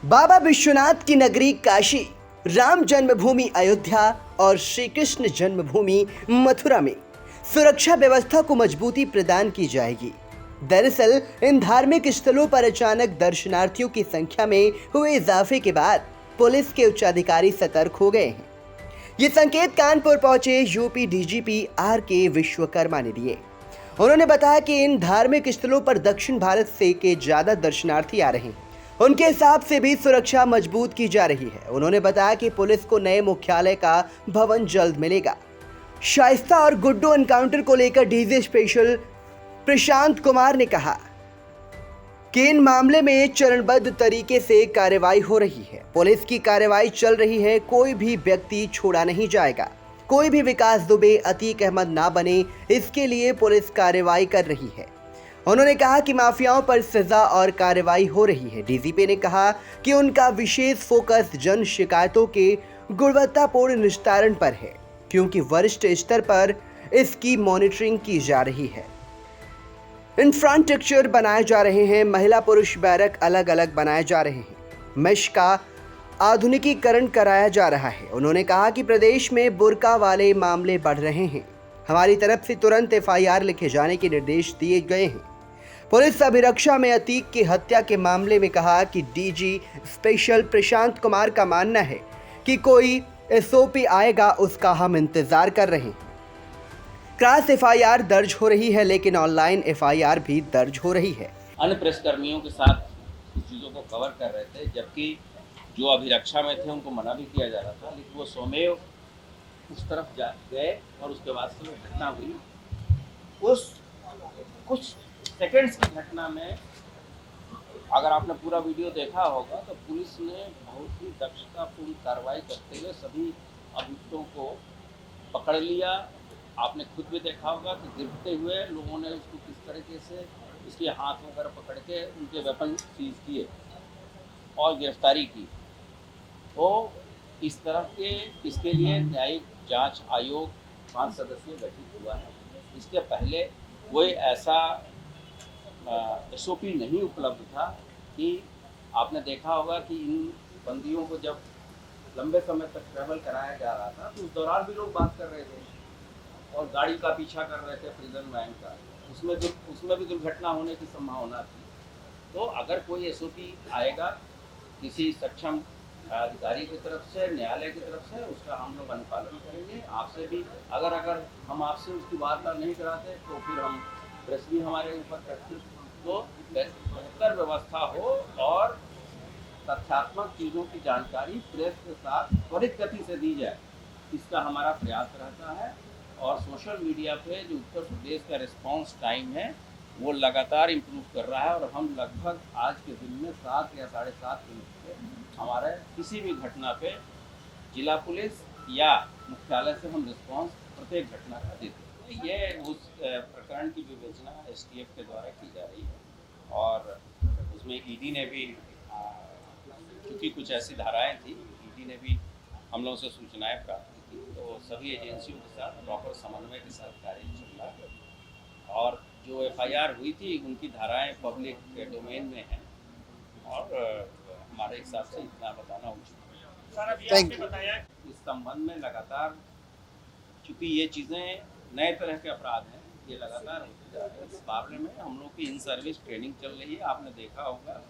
बाबा विश्वनाथ की नगरी काशी, राम जन्मभूमि अयोध्या और श्री कृष्ण जन्मभूमि मथुरा में सुरक्षा व्यवस्था को मजबूती प्रदान की जाएगी। दरअसल इन धार्मिक स्थलों पर अचानक दर्शनार्थियों की संख्या में हुए इजाफे के बाद पुलिस के उच्चाधिकारी सतर्क हो गए हैं। ये संकेत कानपुर पहुंचे यूपी डीजीपी आर के विश्वकर्मा ने दिए। उन्होंने बताया कि इन धार्मिक स्थलों पर दक्षिण भारत से के ज्यादा दर्शनार्थी आ रहे हैं। उनके हिसाब से भी सुरक्षा मजबूत की जा रही है। उन्होंने बताया कि पुलिस को नए मुख्यालय का भवन जल्द मिलेगा। शाइस्ता और गुड्डू एनकाउंटर को लेकर डीजी स्पेशल प्रशांत कुमार ने कहा कि इन मामले में चरणबद्ध तरीके से कार्रवाई हो रही है। पुलिस की कार्रवाई चल रही है, कोई भी व्यक्ति छोड़ा नहीं जाएगा। कोई भी विकास दुबे, अतीक अहमद ना बने, इसके लिए पुलिस कार्रवाई कर रही है। उन्होंने कहा कि माफियाओं पर सजा और कार्रवाई हो रही है। डीजीपी ने कहा कि उनका विशेष फोकस जन शिकायतों के गुणवत्तापूर्ण निस्तारण पर है, क्योंकि वरिष्ठ स्तर पर इसकी मॉनिटरिंग की जा रही है। इंफ्रास्ट्रक्चर बनाए जा रहे हैं, महिला पुरुष बैरक अलग अलग बनाए जा रहे हैं, मेश का आधुनिकीकरण कराया जा रहा है। उन्होंने कहा कि प्रदेश में बुर्का वाले मामले बढ़ रहे हैं। हमारी तरफ से तुरंत एफआईआर लिखे जाने के निर्देश दिए गए हैं। पुलिस अभिरक्षा में अतीक की हत्या के मामले में कहा कि डीजी स्पेशल प्रशांत कुमार का मानना है कि कोई एसओपी आएगा, उसका हम इंतजार कर रहे हैं। क्रॉस एफआईआर दर्ज हो रही है, लेकिन ऑनलाइन एफआईआर भी दर्ज हो रही है। अन्य प्रेस कर्मियों के साथ इस चीज़ों को कवर कर रहे थे, जबकि जो अभिरक्षा में थे उनको मना भी किया जा रहा था, लेकिन वो स्वमेव उस तरफ जा गए और उसके बाद से वो घटना हुई। उस कुछ सेकंड्स की घटना में अगर आपने पूरा वीडियो देखा होगा तो पुलिस ने बहुत ही दक्षतापूर्ण कार्रवाई करते हुए सभी अभियुक्तों को पकड़ लिया। आपने खुद भी देखा होगा कि गिरते हुए लोगों ने उसको किस तरीके से उसके हाथ वगैरह पकड़ के उनके वेपन सीज किए और गिरफ्तारी की। तो इस तरह के इसके लिए न्यायिक जांच आयोग 5 सदस्यीय गठित हुआ है। इसके पहले कोई ऐसा एसओपी नहीं उपलब्ध था कि आपने देखा होगा कि इन बंदियों को जब लंबे समय तक ट्रैवल कराया जा रहा था तो उस दौरान भी लोग बात कर रहे थे और गाड़ी का पीछा कर रहे थे, प्रिजन वैन का। उसमें भी दुर्घटना होने की संभावना थी। तो अगर कोई एसओपी आएगा किसी सक्षम अधिकारी की तरफ से, न्यायालय की तरफ से, उसका हम लोग अनुपालन करेंगे। आपसे भी अगर हम आपसे उसकी वार्ता नहीं कराते तो फिर हम प्रेस भी हमारे ऊपर करती, तो बेहतर व्यवस्था हो और तथ्यात्मक चीज़ों की जानकारी प्रेस के साथ त्वरित गति से दी जाए, इसका हमारा प्रयास रहता है। और सोशल मीडिया पे जो उत्तर प्रदेश का रिस्पांस टाइम है वो लगातार इम्प्रूव कर रहा है और हम लगभग आज के दिन में 7 या 7.5 मिनट पे हमारे किसी भी घटना पे जिला पुलिस या मुख्यालय से हम रिस्पांस प्रत्येक घटना का देते हैं। ये उस प्रकरण की विवेचना एसटीएफ के द्वारा की जा रही है और उसमें ईडी ने भी, क्योंकि कुछ ऐसी धाराएं थी, ईडी ने भी हम लोगों से सूचनाएं प्राप्त की, तो सभी एजेंसियों के साथ प्रॉपर समन्वय के साथ कार्य चल रहा है। और जो एफआईआर हुई थी उनकी धाराएं पब्लिक डोमेन में हैं और हमारे हिसाब से इतना बताना उचित है। इस संबंध में लगातार, चूँकि ये चीज़ें नए तरह के अपराध हैं, ये लगातार होते जा रहे हैं। इस मामले में हम लोग की इन सर्विस ट्रेनिंग चल रही है। आपने देखा होगा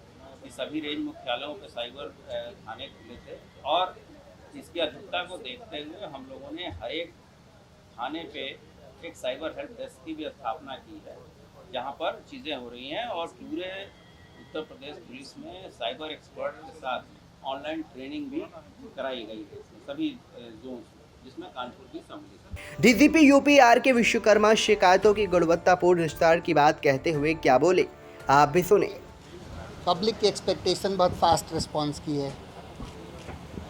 कि सभी रेंज मुख्यालयों पे साइबर थाने खुले थे और इसकी अधिकता को देखते हुए हम लोगों ने हर एक थाने पे एक साइबर हेल्प डेस्क की भी स्थापना की है, जहाँ पर चीज़ें हो रही हैं और पूरे उत्तर प्रदेश पुलिस में साइबर एक्सपर्ट के साथ ऑनलाइन ट्रेनिंग भी कराई गई है सभी जोन, जिसमें कानपुर भी सम्मिलित है। डीजीपी यूपी आर के विश्वकर्मा शिकायतों की गुणवत्तापूर्ण निस्तारण की बात कहते हुए क्या बोले, आप भी सुने। पब्लिक की एक्सपेक्टेशन बहुत फास्ट रिस्पांस की है।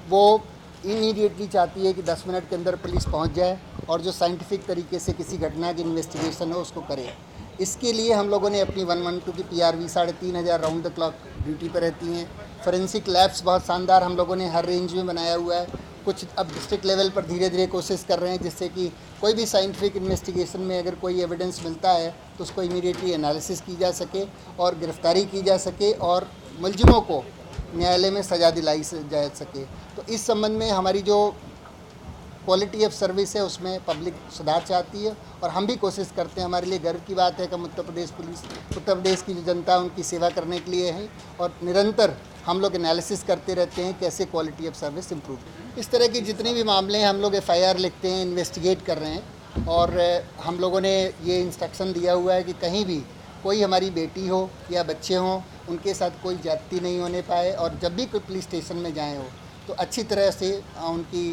वो इमीडिएटली चाहती है कि 10 मिनट के अंदर पुलिस पहुंच जाए और जो साइंटिफिक तरीके से किसी घटना की इन्वेस्टिगेशन हो उसको करे। इसके लिए हम लोगों ने अपनी 112 की PRV 3,500 round the clock duty पर रहती हैं। फोरेंसिक लैब्स बहुत शानदार हम लोगों ने हर रेंज में बनाया हुआ है। कुछ अब डिस्ट्रिक्ट लेवल पर धीरे धीरे कोशिश कर रहे हैं, जिससे कि कोई भी साइंटिफिक इन्वेस्टिगेशन में अगर कोई एविडेंस मिलता है तो उसको इमीडिएटली एनालिसिस की जा सके और गिरफ्तारी की जा सके और मुलजिमों को न्यायालय में सज़ा दिलाई जा सके। तो इस संबंध में हमारी जो क्वालिटी ऑफ सर्विस है उसमें पब्लिक सुधार चाहती है और हम भी कोशिश करते हैं। हमारे लिए गर्व की बात है कि हम उत्तर प्रदेश की जो जनता उनकी सेवा करने के लिए है और निरंतर हम लोग एनालिसिस करते रहते हैं कैसे क्वालिटी ऑफ सर्विस इम्प्रूव। इस तरह के जितने भी मामले हैं हम लोग FIR लिखते हैं, इन्वेस्टिगेट कर रहे हैं और हम लोगों ने ये इंस्ट्रक्शन दिया हुआ है कि कहीं भी कोई हमारी बेटी हो या बच्चे हों उनके साथ कोई ज्यादती नहीं होने पाए और जब भी कोई पुलिस स्टेशन में जाएँ हो तो अच्छी तरह से उनकी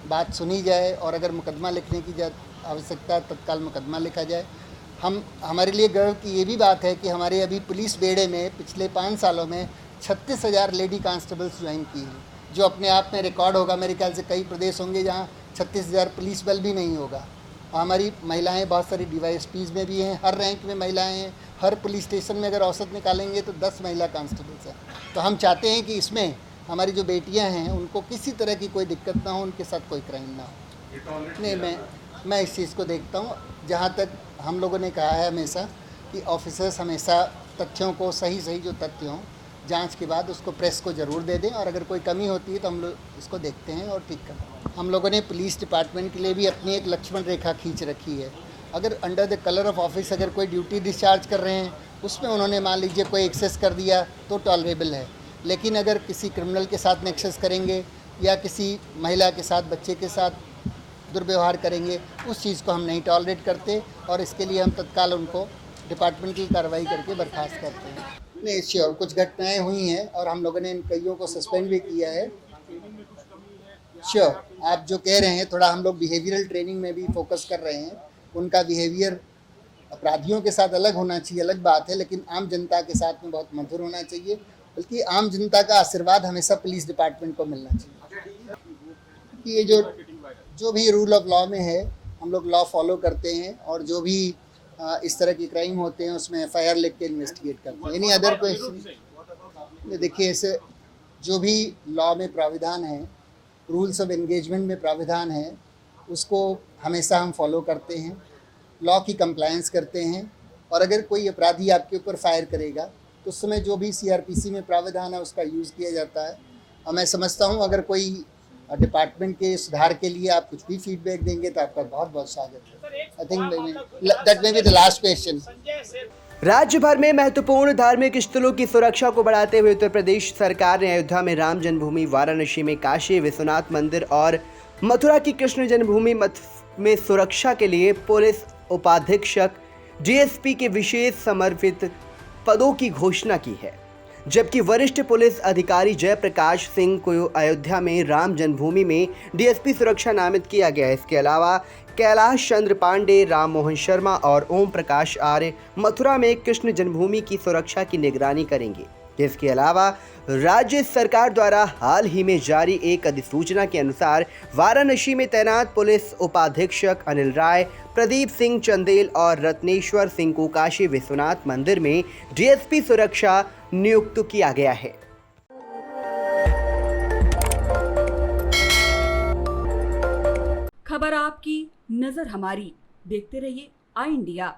बात सुनी जाए और अगर मुकदमा लिखने की आवश्यकता है तत्काल मुकदमा लिखा जाए। हमारे लिए गर्व की ये भी बात है कि हमारे अभी पुलिस बेड़े में पिछले 5 सालों में 36,000 लेडी कांस्टेबल्स ज्वाइन की हैं, जो अपने आप में रिकॉर्ड होगा। मेरे ख्याल से कई प्रदेश होंगे जहाँ 36,000 पुलिस बल भी नहीं होगा। हमारी महिलाएं बहुत सारी DYSPs में भी हैं, हर रैंक में महिलाएं हैं। हर पुलिस स्टेशन में अगर औसत निकालेंगे तो 10 महिला कांस्टेबल्स हैं। तो हम चाहते हैं कि इसमें हमारी जो बेटियां हैं उनको किसी तरह की कोई दिक्कत ना हो, उनके साथ कोई क्राइम ना हो। नहीं, मैं इस चीज़ को देखता हूँ। जहाँ तक हम लोगों ने कहा है हमेशा कि ऑफिसर्स हमेशा तथ्यों को सही जो तथ्य हों जांच के बाद उसको प्रेस को ज़रूर दे दें और अगर कोई कमी होती है तो हम लोग इसको देखते हैं और ठीक करते हैं। हम लोगों ने पुलिस डिपार्टमेंट के लिए भी अपनी एक लक्ष्मण रेखा खींच रखी है। अगर under the colour of office अगर कोई ड्यूटी डिस्चार्ज कर रहे हैं उसमें उन्होंने मान लीजिए कोई एक्सेस कर दिया तो टॉलरेबल है, लेकिन अगर किसी क्रिमिनल के साथ नेक्सस करेंगे या किसी महिला के साथ, बच्चे के साथ दुर्व्यवहार करेंगे उस चीज़ को हम नहीं टॉलरेट करते और इसके लिए हम तत्काल उनको डिपार्टमेंटल कार्रवाई करके बर्खास्त करते हैं। नहीं, श्योर कुछ घटनाएं हुई हैं और हम लोगों ने इन कईयों को सस्पेंड भी किया है। श्योर आप जो कह रहे हैं थोड़ा हम लोग बिहेवियरल ट्रेनिंग में भी फोकस कर रहे हैं। उनका बिहेवियर अपराधियों के साथ अलग होना चाहिए, अलग बात है, लेकिन आम जनता के साथ में बहुत मधुर होना चाहिए। बल्कि आम जनता का आशीर्वाद हमेशा पुलिस डिपार्टमेंट को मिलना चाहिए कि ये जो भी रूल ऑफ लॉ में है हम लोग लॉ फॉलो करते हैं और जो भी इस तरह के क्राइम होते हैं उसमें FIR लिख के इन्वेस्टिगेट करते हैं। Any other question? देखिए, ऐसे जो भी लॉ में प्राविधान है, रूल्स ऑफ एंगेजमेंट में प्राविधान है, उसको हमेशा हम फॉलो करते हैं, लॉ की कंप्लायंस करते हैं और अगर कोई अपराधी आपके ऊपर फायर करेगा तो उस समय जो भी CRPC में प्रावधान है उसका यूज़ किया जाता है। और मैं समझता हूँ अगर कोई डिपार्टमेंट के सुधार के लिए आप कुछ भी फीडबैक देंगे तो आपका बहुत बहुत स्वागत है। I think that may be the last question. राज्य भर में महत्वपूर्ण धार्मिक स्थलों की सुरक्षा को बढ़ाते हुए उत्तर प्रदेश सरकार ने अयोध्या में राम जन्मभूमि, वाराणसी में काशी विश्वनाथ मंदिर और मथुरा की कृष्ण जन्मभूमि में सुरक्षा के लिए पुलिस उपाधीक्षक DSP के विशेष समर्पित पदों की घोषणा की है, जबकि वरिष्ठ पुलिस अधिकारी जयप्रकाश सिंह को अयोध्या में राम जन्मभूमि में DSP सुरक्षा नामित किया गया है। इसके अलावा कैलाश चंद्र पांडे, राम मोहन शर्मा और ओम प्रकाश आर्य मथुरा में कृष्ण जन्मभूमि की सुरक्षा की निगरानी करेंगे। इसके अलावा राज्य सरकार द्वारा हाल ही में जारी एक अधिसूचना के अनुसार वाराणसी में तैनात पुलिस उपाधीक्षक अनिल राय, प्रदीप सिंह चंदेल और रत्नेश्वर सिंह को काशी विश्वनाथ मंदिर में DSP सुरक्षा नियुक्त किया गया है। खबर आपकी, नजर हमारी। देखते रहिए आई इंडिया।